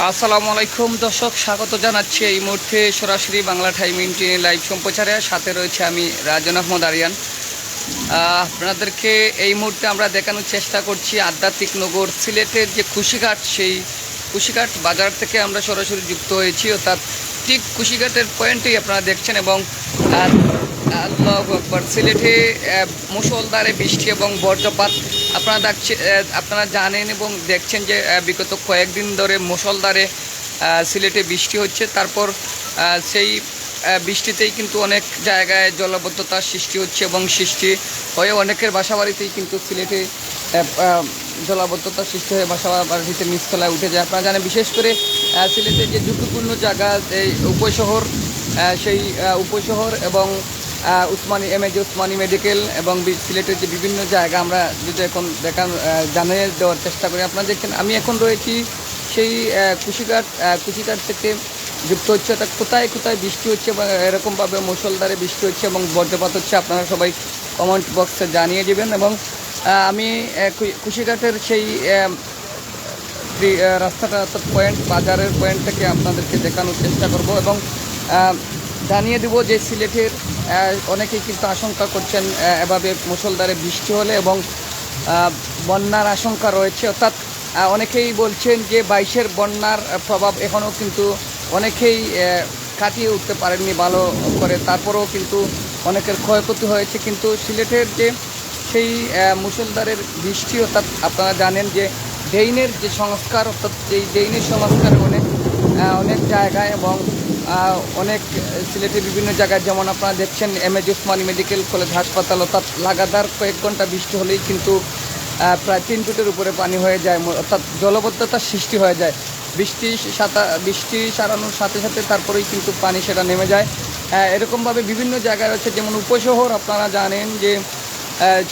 আসসালামু আলাইকুম দর্শক, স্বাগত জানাচ্ছি এই মুহূর্তে সরাসরি বাংলা টাইম ইন্টিনে লাইভ সম্প্রচারে। সাথে রয়েছে আমি রাজন আহমদ আরিয়ান। আপনাদেরকে এই মুহূর্তে আমরা দেখানোর চেষ্টা করছি আধ্যাত্মিক নগর সিলেটের যে কুশিঘাট, সেই কুশিঘাট বাজার থেকে আমরা সরাসরি যুক্ত হয়েছি, অর্থাৎ ঠিক কুশিঘাটের পয়েন্টেই আপনারা দেখছেন। এবং আল্লাহু আকবার, সিলেটে মুষলধারে বৃষ্টি এবং বজ্রপাত আপনারা জানেন এবং দেখছেন যে বিগত কয়েকদিন ধরে মুষলধারে সিলেটে বৃষ্টি হচ্ছে। তারপর সেই বৃষ্টিতেই কিন্তু অনেক জায়গায় জলাবদ্ধতার সৃষ্টি হচ্ছে এবং সৃষ্টি হয়ে অনেকের বাসাবাড়িতেই কিন্তু সিলেটে জলাবদ্ধতার সৃষ্টি হয়ে বাসাবাড়িতে নিচতলায় উঠে যায়। আপনারা জানেন, বিশেষ করে সিলেটের যে ঝুঁকিপূর্ণ জায়গা, এই উপশহর, সেই উপশহর এবং উসমানী মেডিকেল এবং সিলেটের যে বিভিন্ন জায়গা আমরা যদি এখন জানিয়ে দেওয়ার চেষ্টা করি। আপনারা দেখছেন আমি এখন রয়েছি সেই কুশিঘাট থেকে যুক্ত হচ্ছে। অর্থাৎ কোথায় কোথায় বৃষ্টি হচ্ছে এবং এরকমভাবে মুষলধারে বৃষ্টি হচ্ছে এবং বজ্রপাত হচ্ছে, আপনারা সবাই কমেন্ট বক্সে জানিয়ে দেবেন। এবং আমি কুশিঘাটের সেই রাস্তাটা, অর্থাৎ বাজারের পয়েন্ট থেকে আপনাদেরকে দেখানোর চেষ্টা করব এবং জানিয়ে দেব যে সিলেটের অনেকেই কিন্তু আশঙ্কা করছেন এভাবে মুষলধারে বৃষ্টি হলে এবং বন্যার আশঙ্কা রয়েছে। অর্থাৎ অনেকেই বলছেন যে 22-এর বন্যার প্রভাব এখনও কিন্তু অনেকেই কাটিয়ে উঠতে পারেননি ভালো করে, তারপরেও কিন্তু অনেকের ক্ষয়ক্ষতি হয়েছে। কিন্তু সিলেটের যে সেই মুষলধারের বৃষ্টি, অর্থাৎ আপনারা জানেন যে ড্রেইনের যে সংস্কার, অর্থাৎ এই ড্রেইনের সংস্কার অনেক জায়গায় এবং অনেক সিলেটের বিভিন্ন জায়গায়, যেমন আপনারা দেখছেন উসমানী মেডিকেল কলেজ হাসপাতাল, অর্থাৎ লাগাতার কয়েক ঘন্টা বৃষ্টি হলেই কিন্তু প্রায় 3 ফুটের উপরে পানি হয়ে যায়, অর্থাৎ জলবদ্ধতার সৃষ্টি হয়ে যায়। বৃষ্টি সারানোর সাথে সাথে তারপরেই কিন্তু পানি সেটা নেমে যায়। এরকমভাবে বিভিন্ন জায়গায় রয়েছে, যেমন উপশহর আপনারা জানেন যে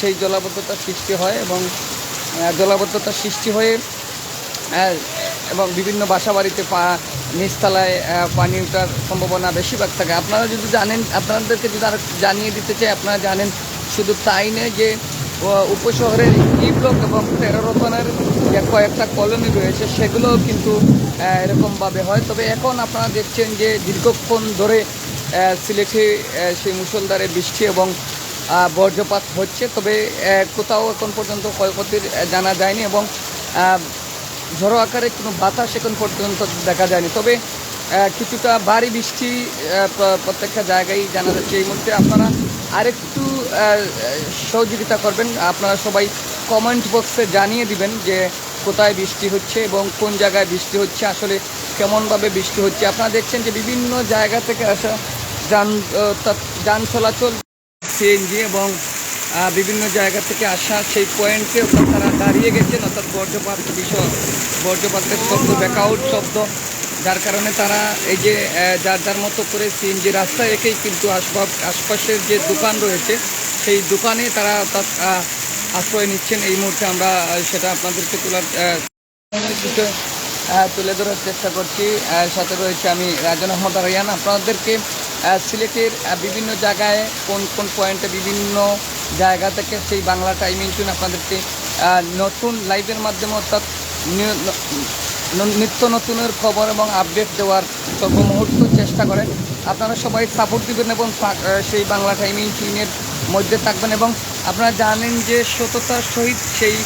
সেই জলাবদ্ধতার সৃষ্টি হয় এবং জলাবদ্ধতার সৃষ্টি হয়ে এবং বিভিন্ন বাসাবাড়িতে নিচতলায় পানি ওঠার সম্ভাবনা বেশিরভাগ থাকে। আপনারা যদি জানেন, আপনাদেরকে যদি আর জানিয়ে দিতে চাই, আপনারা জানেন শুধু তাই নয় যে উপশহরের ই ব্লক এবং 13 রতনের যে কয়েকটা কলোনি রয়েছে সেগুলোও কিন্তু এরকমভাবে হয়। তবে এখন আপনারা দেখছেন যে দীর্ঘক্ষণ ধরে সিলেটে সেই মুষলধারে বৃষ্টি এবং বজ্রপাত হচ্ছে, তবে কোথাও এখন পর্যন্ত ক্ষয়ক্ষতির জানা যায়নি এবং ঝড়ো আকারে কোনো বাতাস এখন পর্যন্ত দেখা যায়নি। তবে কিছুটা ভারী বৃষ্টি প্রত্যেকটা জায়গায় জানা যাচ্ছে। এই মুহূর্তে আপনারা আরেকটু সহযোগিতা করবেন, আপনারা সবাই কমেন্ট বক্সে জানিয়ে দিবেন যে কোথায় বৃষ্টি হচ্ছে এবং কোন জায়গায় বৃষ্টি হচ্ছে, আসলে কেমনভাবে বৃষ্টি হচ্ছে। আপনারা দেখছেন যে বিভিন্ন জায়গা থেকে আসা যান চলাচল, সিএনজি এবং বিভিন্ন জায়গা থেকে আসা সেই পয়েন্টে তারা দাঁড়িয়ে গেছেন, অর্থাৎ বজ্রপাতের শব্দ, ব্যাকআউট শব্দ, যার কারণে তারা এই যে যার মতো করে সিএনজি রাস্তায় রেখেই কিন্তু আশপাশের যে দোকান রয়েছে সেই দোকানে তারা আশ্রয় নিচ্ছেন। এই মুহূর্তে আমরা সেটা আপনাদেরকে তুলে ধরার চেষ্টা করছি। সাথে রয়েছে আমি রাজন আহমদ আরিয়ান। আপনাদেরকে সিলেটের বিভিন্ন জায়গায় কোন কোন পয়েন্টে বিভিন্ন জায়গা থেকে সেই বাংলা টাইম ইনটিউন আপনাদেরকে নতুন লাইভের মাধ্যমে, অর্থাৎ নিত্য নতুনের খবর এবং আপডেট দেওয়ার সর্বমুহূর্ত চেষ্টা করেন। আপনারা সবাই সাপোর্ট দেবেন এবং সেই বাংলা টাইম ইনটিউনের মধ্যে থাকবেন। এবং আপনারা জানেন যে সততার সহিত সেই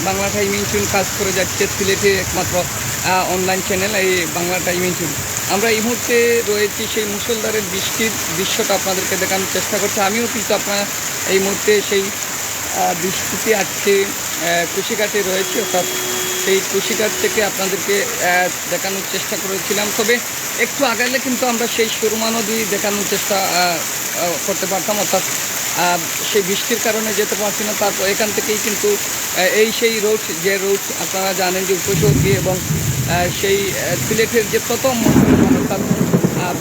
বাংলা টাইম ইনটিউন কাজ করে যাচ্ছে, সিলেটে একমাত্র অনলাইন চ্যানেল এই বাংলা টাইম ইনটিউন। আমরা এই মুহূর্তে রয়েছি সেই মুষলধারের বৃষ্টির দৃশ্যটা আপনাদেরকে দেখানোর চেষ্টা করছি। আমিও কিন্তু আপনারা এই মুহূর্তে সেই বৃষ্টিতে আজকে কুশিঘাটে রয়েছে, অর্থাৎ সেই কুশিঘাট থেকে আপনাদেরকে দেখানোর চেষ্টা করেছিলাম। তবে একটু আগাইলে কিন্তু আমরা সেই সুরমা নদী দেখানোর চেষ্টা করতে পারতাম, অর্থাৎ সেই বৃষ্টির কারণে যেতে পারছি না। তারপর এখান থেকেই কিন্তু সেই রোড আপনারা জানেন যে উপশহর দিয়ে এবং সেই সিলেটের যে প্রথম অর্থাৎ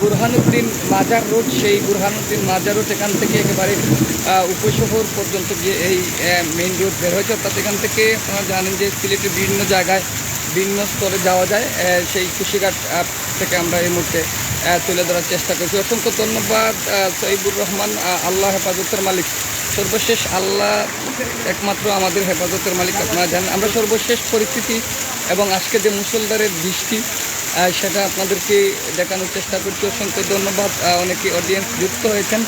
বুরহানুদ্দিন মাজার রোড, সেই বুরহানুদ্দিন মাজার রোড এখান থেকে একেবারে উপশহর পর্যন্ত যে এই মেইন রোড বের হয়েছে, অর্থাৎ এখান থেকে আপনারা জানেন যে সিলেটের বিভিন্ন জায়গায় বিভিন্ন স্তরে যাওয়া যায়। সেই কুশিঘাট থেকে আমরা এই মুহূর্তে তুলে ধরার চেষ্টা করছি। অসংখ্য ধন্যবাদ সহিবুর রহমান, আল্লাহ হেফাজতের মালিক। সর্বশেষ আল্লাহ একমাত্র আমাদের হেফাজতের মালিক, আপনারা জানেন। আমরা সর্বশেষ পরিস্থিতি এবং আজকে যে মুষলধারের বৃষ্টি সেটা আপনাদেরকে দেখানোর চেষ্টা করছি। অসংখ্য ধন্যবাদ, অনেকে অডিয়েন্স যুক্ত হয়েছেন,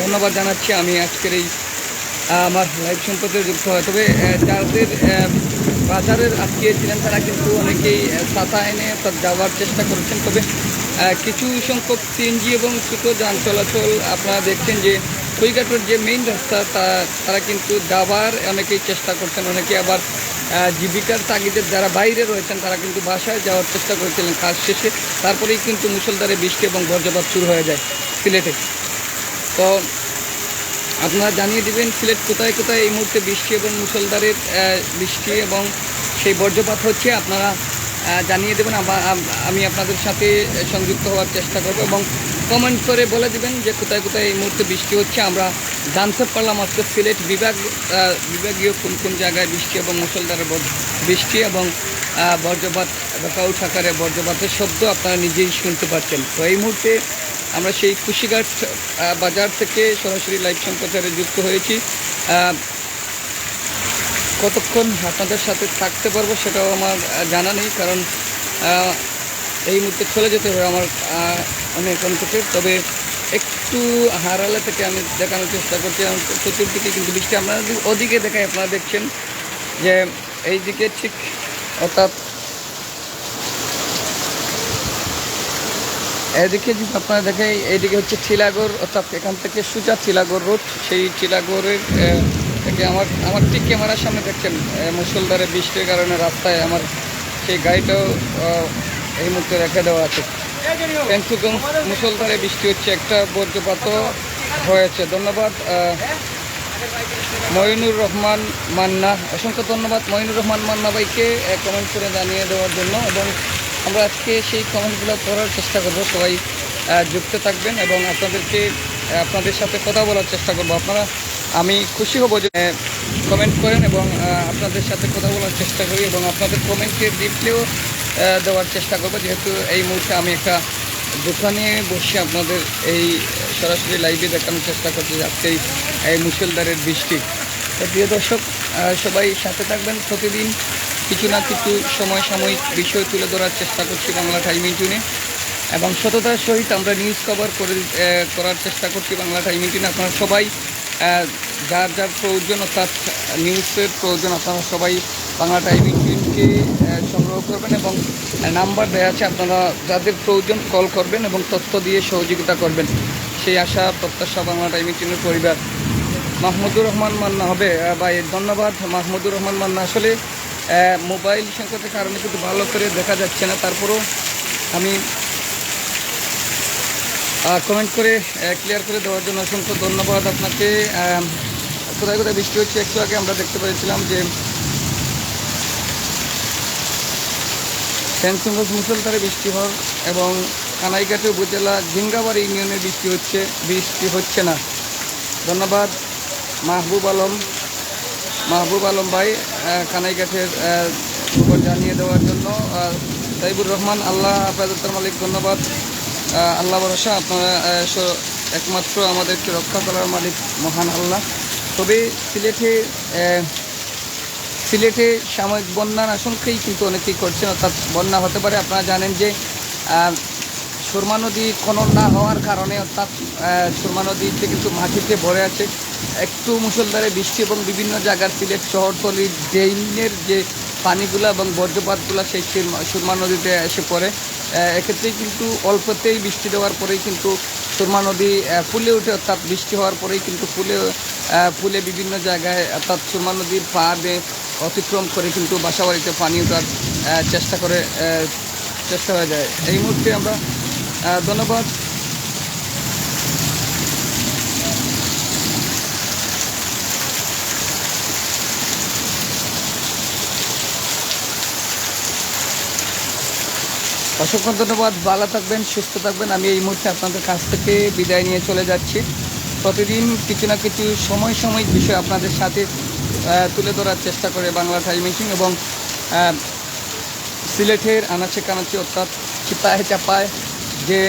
ধন্যবাদ জানাচ্ছি। আমি আজকের এই আমার লাইভ সম্পর্কে যুক্ত হয়। তবে যাদের বাজারের আটকিয়েছিলেন তারা কিন্তু অনেকেই ছাতা এনে যাওয়ার চেষ্টা করেছেন। তবে কিছু সংখ্যক সিএনজি এবং ছোটো যান চলাচল আপনারা দেখছেন যে কুইঘাটের যে মেইন রাস্তা তারা কিন্তু যাওয়ার অনেকেই চেষ্টা করছেন। অনেকে আবার জীবিকার তাগিদের যারা বাইরে রয়েছেন তারা কিন্তু বাসায় যাওয়ার চেষ্টা করেছিলেন কাজ শেষে। তারপরেই কিন্তু মুষলধারে বৃষ্টি এবং বজ্রপাত শুরু হয়ে যায় সিলেটে। তো আপনারা জানিয়ে দেবেন সিলেট কোথায় কোথায় এই মুহূর্তে বৃষ্টি এবং মুষলধারের বৃষ্টি এবং সেই বজ্রপাত হচ্ছে, আপনারা জানিয়ে দেবেন। আমি আপনাদের সাথে সংযুক্ত হওয়ার চেষ্টা করব এবং কমেন্ট করে বলে দেবেন যে কোথায় কোথায় এই মুহূর্তে বৃষ্টি হচ্ছে। আমরা জানতে পারলাম আজকে সিলেট বিভাগীয় কোন কোন জায়গায় বৃষ্টি এবং মুষলধারের বৃষ্টি এবং বজ্রপাত, কাউট আকারে বজ্রপাতের শব্দ আপনারা নিজেই শুনতে পাচ্ছেন। তো এই মুহূর্তে আমরা সেই কুশিঘাট বাজার থেকে সরাসরি লাইভ সম্প্রচারে যুক্ত হয়েছি। কতক্ষণ আপনাদের সাথে থাকতে পারবো সেটাও আমার জানা নেই, কারণ এই মুহূর্তে চলে যেতে হবে আমার অনেক থেকে। তবে একটু হারালে থেকে আমি দেখানোর চেষ্টা করছি। চতুর্দিকে কিন্তু বৃষ্টি, আমরা ওদিকে দেখাই, আপনারা দেখছেন যে এই দিকে ঠিক অর্থাৎ এদিকে যদি আপনারা দেখেন এইদিকে হচ্ছে টিলাগড়, অর্থাৎ এখান থেকে সোজা টিলাগড় রোড। সেই টিলাগড়ের থেকে আমার ঠিক ক্যামেরার সামনে দেখছেন মুষলধারে বৃষ্টির কারণে রাস্তায় আমার সেই গাড়িটাও এই মুহূর্তে রেখে দেওয়া আছে। কিন্তু মুষলধারে বৃষ্টি হচ্ছে, একটা বজ্রপাতও হয়েছে। ধন্যবাদ মঈনুর রহমান মান্না, অসংখ্য ধন্যবাদ মঈনুর রহমান মান্না ভাইকে কমেন্ট করে জানিয়ে দেওয়ার জন্য। এবং আমরা আজকে সেই কমেন্টগুলো করার চেষ্টা করব। সবাই যুক্ত থাকবেন এবং আপনাদের সাথে কথা বলার চেষ্টা করব। আমি খুশি হব যে কমেন্ট করেন এবং আপনাদের সাথে কথা বলার চেষ্টা করি এবং আপনাদের কমেন্টের রিপ্লাইও দেওয়ার চেষ্টা করব। যেহেতু এই মুহূর্তে আমি একটা দোকানে বসে আপনাদের এই সরাসরি লাইভে দেখানোর চেষ্টা করছি আজকে এই মুষলধারের বৃষ্টি। প্রিয় দর্শক, সবাই সাথে থাকবেন। প্রতিদিন কিছু না কিছু সাময়িক বিষয় তুলে ধরার চেষ্টা করছি বাংলা টাইম ইন্টুনে এবং সততার সহিত আমরা নিউজ কভার করার চেষ্টা করছি বাংলা টাইম ইন্টুনে। আপনারা সবাই যার যার প্রয়োজন অর্থাৎ নিউজের প্রয়োজন আপনারা সবাই বাংলা টাইম ইন্টুনকে সংগ্রহ করবেন এবং নাম্বার দেওয়া আছে, আপনারা যাদের প্রয়োজন কল করবেন এবং তথ্য দিয়ে সহযোগিতা করবেন, সেই আশা প্রত্যাশা বাংলা টাইম ইন্টুনের পরিবার। মাহমুদুর রহমান মান্না হবে ভাই, ধন্যবাদ মাহমুদুর রহমান মান্না। আসলে মোবাইল সংকটের কারণে কিন্তু ভালো করে দেখা যাচ্ছে না, তারপরেও আমি কমেন্ট করে ক্লিয়ার করে দেওয়ার জন্য অসংখ্য ধন্যবাদ আপনাকে। কোথায় কোথায় বৃষ্টি হচ্ছে একটু আগে আমরা দেখতে পেয়েছিলাম যে ফেন্সিংগঞ্জ মুষলধারে বৃষ্টি হওয়ার এবং কানাইঘাটে উপজেলা জিঙ্গাবাড়ি ইউনিয়নের বৃষ্টি হচ্ছে না। ধন্যবাদ মাহবুব আলম ভাই কানাইঘাটের খবর জানিয়ে দেওয়ার জন্য। তাইবুর রহমান, আল্লাহ হেফাজতের মালিক, ধন্যবাদ। আল্লাহ ভরসা, আপনারা একমাত্র আমাদেরকে রক্ষা করার মালিক মহান আল্লাহ। তবে সিলেটে সাময়িক বন্যার আশঙ্কাই কিন্তু অনেকেই করছেন, অর্থাৎ বন্যা হতে পারে। আপনারা জানেন যে সুরমা নদী খনন না হওয়ার কারণে অর্থাৎ সুরমা নদীতে কিন্তু মাটিতে ভরে আছে। একটু মুষলধারে বৃষ্টি এবং বিভিন্ন জায়গার সিলেট শহরতলির ড্রেইনের যে পানিগুলো এবং বজ্রপাতগুলো সেই সুরমা নদীতে এসে পড়ে। এক্ষেত্রেই কিন্তু অল্পতেই বৃষ্টি দেওয়ার পরেই কিন্তু সুরমা নদী ফুলে ওঠে, অর্থাৎ বৃষ্টি হওয়ার পরেই কিন্তু ফুলে বিভিন্ন জায়গায় অর্থাৎ সুরমা নদীর পাড়ে অতিক্রম করে কিন্তু বাসাবাড়িতে পানি ওঠার চেষ্টা হয়ে যায়। এই মুহূর্তে আমরা ধন্যবাদ অসংখ্য ধন্যবাদ। ভালো থাকবেন, সুস্থ থাকবেন। আমি এই মুহূর্তে আপনাদের কাছ থেকে বিদায় নিয়ে চলে যাচ্ছি। প্রতিদিন কিছু না কিছু সাময়িক বিষয় আপনাদের সাথে তুলে ধরার চেষ্টা করে বাংলা টাইম মিটিং এবং সিলেটের আনাচে কানাচে অর্থাৎ চিপায় চাপায় যে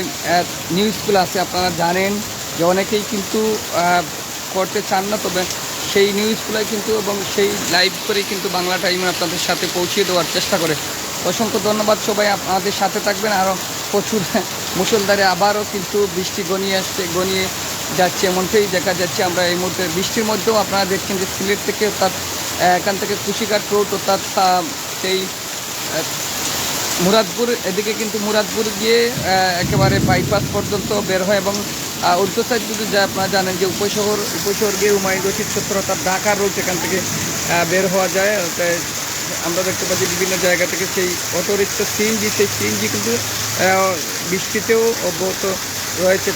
নিউজগুলো আছে আপনারা জানেন যে অনেকেই কিন্তু করতে চান না, তবে সেই নিউজগুলোই কিন্তু এবং সেই লাইভ করেই কিন্তু বাংলা টাইমে আপনাদের সাথে পৌঁছে দেওয়ার চেষ্টা করে। অসংখ্য ধন্যবাদ, সবাই আমাদের সাথে থাকবেন। আরও প্রচুর মুষলধারে আবারও কিন্তু বৃষ্টি গনিয়ে যাচ্ছে, এমনটাই দেখা যাচ্ছে। আমরা এই মুহূর্তে বৃষ্টির মধ্যেও আপনারা দেখছেন যে সিলেট থেকে অর্থাৎ এখান থেকে কুশিঘাট রোড অর্থাৎ সেই মুরাদপুর এদিকে কিন্তু মুরাদপুর গিয়ে একেবারে বাইপাস পর্যন্ত বের হয় এবং উত্তর সাইড যদি যা আপনারা জানেন যে উপশহর গিয়ে হুমায়ুন রশিদ চত্বর অর্থাৎ ঢাকার রোড এখান থেকে বের হওয়া যায়। আমরা দেখতে পাচ্ছি বিভিন্ন জায়গা থেকে সেই অটোরিক্সা সেই সিএনজি কিন্তু বৃষ্টিতেও অব্যাহত রয়েছে,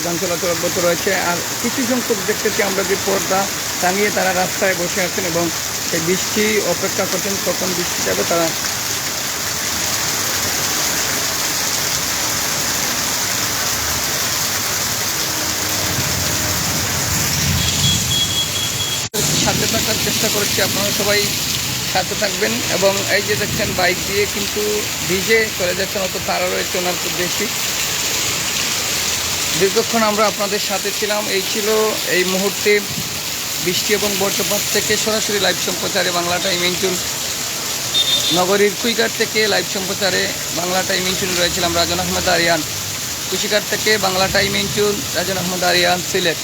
যান চলাচল অব্যাহত রয়েছে। আর কিছু সংখ্যক দেখতেছি আমরা যে পর্দা টাঙিয়ে তারা রাস্তায় বসে আছেন এবং সেই বৃষ্টি অপেক্ষা করছেন কখন বৃষ্টি যাবে। তারা সাথে থাকার চেষ্টা করছি, আপনারা সবাই সাথে থাকবেন। এবং এই যে দেখছেন বাইক দিয়ে কিন্তু ভিজে চলে যাচ্ছেন, অত তারা রয়েছে ওনার খুব বেশি। দীর্ঘক্ষণ আমরা আপনাদের সাথে ছিলাম। এই ছিল এই মুহূর্তে বৃষ্টি এবং বজ্রপাত থেকে সরাসরি লাইভ সম্প্রচারে বাংলা টাইম ইনটুন নগরীর কুইঘাট থেকে লাইভ সম্প্রচারে বাংলা টাইম ইনটুন রয়েছিলাম রাজন আহমেদ আরিয়ান। কুশিঘাট থেকে বাংলা টাইম ইনটুন রাজন আহমেদ আরিয়ান, সিলেট।